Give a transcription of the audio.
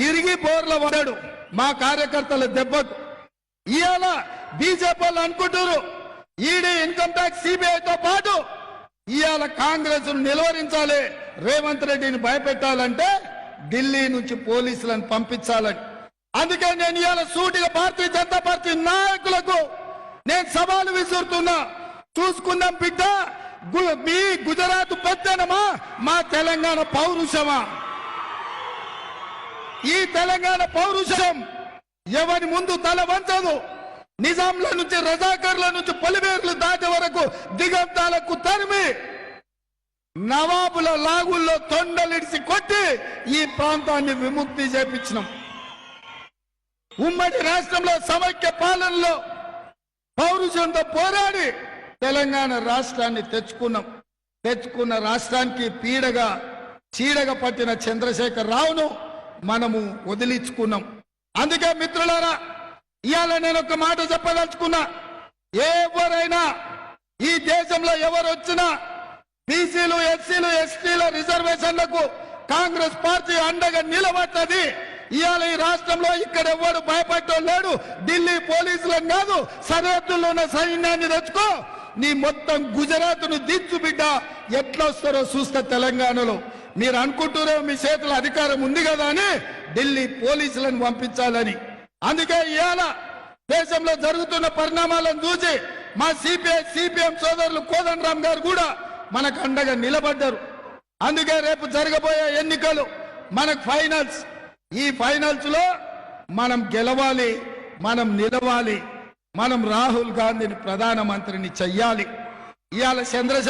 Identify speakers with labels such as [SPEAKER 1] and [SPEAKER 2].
[SPEAKER 1] ఇరిగి బోర్ల పడ్డాడు మా కార్యకర్తల దెబ్బకు. ఇవాళ బీజేపీ వాళ్ళు అనుకుంటారు ఈడీ, ఇన్కమ్ ట్యాక్స్, సిబిఐతో పాటు ఇవాళ కాంగ్రెస్ నిలువరించాలి, రేవంత్ రెడ్డిని భయపెట్టాలంటే ఢిల్లీ నుంచి పోలీసులను పంపించాలని. అందుకే నేను ఇవాళ సూటిగా భారతీయ జనతా పార్టీ నాయకులకు నేను సవాలు విసురుతున్నా. చూసుకుందాం బిడ్డ, మీ గుజరాత్ పెద్దనమా, మా తెలంగాణ పౌరుషమా? ఈ తెలంగాణ పౌరుషం ఎవరి ముందు తల వంచదు. నిజాంల నుంచి, రజాకర్ల నుంచి పొలిమేర్లు దాటే వరకు దిగంతాలకు తరిమి నవాబుల లాగుల్లో తొండలిడిసి కొట్టి ఈ ప్రాంతాన్ని విముక్తి చేపించినాం. ఉమ్మడి రాష్ట్రంలో సమైక్య పాలనలో పౌరుషంతో పోరాడి తెలంగాణ రాష్ట్రాన్ని తెచ్చుకున్న రాష్ట్రానికి పీడగా చీడగా పట్టిన చంద్రశేఖర్ రావును మనము వదిలించుకున్నాం. అందుకే మిత్రులారా, ఇవాళ నేను ఒక మాట చెప్పదలుచుకున్నా. ఎవరైనా ఈ దేశంలో ఎవరు వచ్చినా బీసీలు, ఎస్సీలు, ఎస్టీల రిజర్వేషన్లకు కాంగ్రెస్ పార్టీ అండగా నిలబడ్డది. ఇవాళ ఈ రాష్ట్రంలో ఇక్కడ ఎవరు భయపడటం లేడు. ఢిల్లీ పోలీసులను కాదు, సరిహద్దుల్లో ఉన్న సైన్యాన్ని తెచ్చుకో, నీ మొత్తం గుజరాత్ ను దించు బిడ్డ. ఎట్లా వస్తారో చూస్తా తెలంగాణలో. మీరు అనుకుంటారో మీ చేతుల అధికారం ఉంది కదా అని ఢిల్లీ పోలీసులను పంపించాలని. అందుకే ఇవాళ దేశంలో జరుగుతున్న పరిణామాలను చూసి మా సిపిఎం సోదరులు కోదండరామ్ గారు కూడా మనకు అండగా నిలబడ్డారు. అందుకే రేపు జరగబోయే ఎన్నికలు మనకు ఫైనల్స్. ఈ ఫైనల్స్ లో మనం గెలవాలి, మనం నిలవాలి, మనం రాహుల్ గాంధీని ప్రధానమంత్రిని చెయ్యాలి. ఇవాళ చంద్రశేఖర్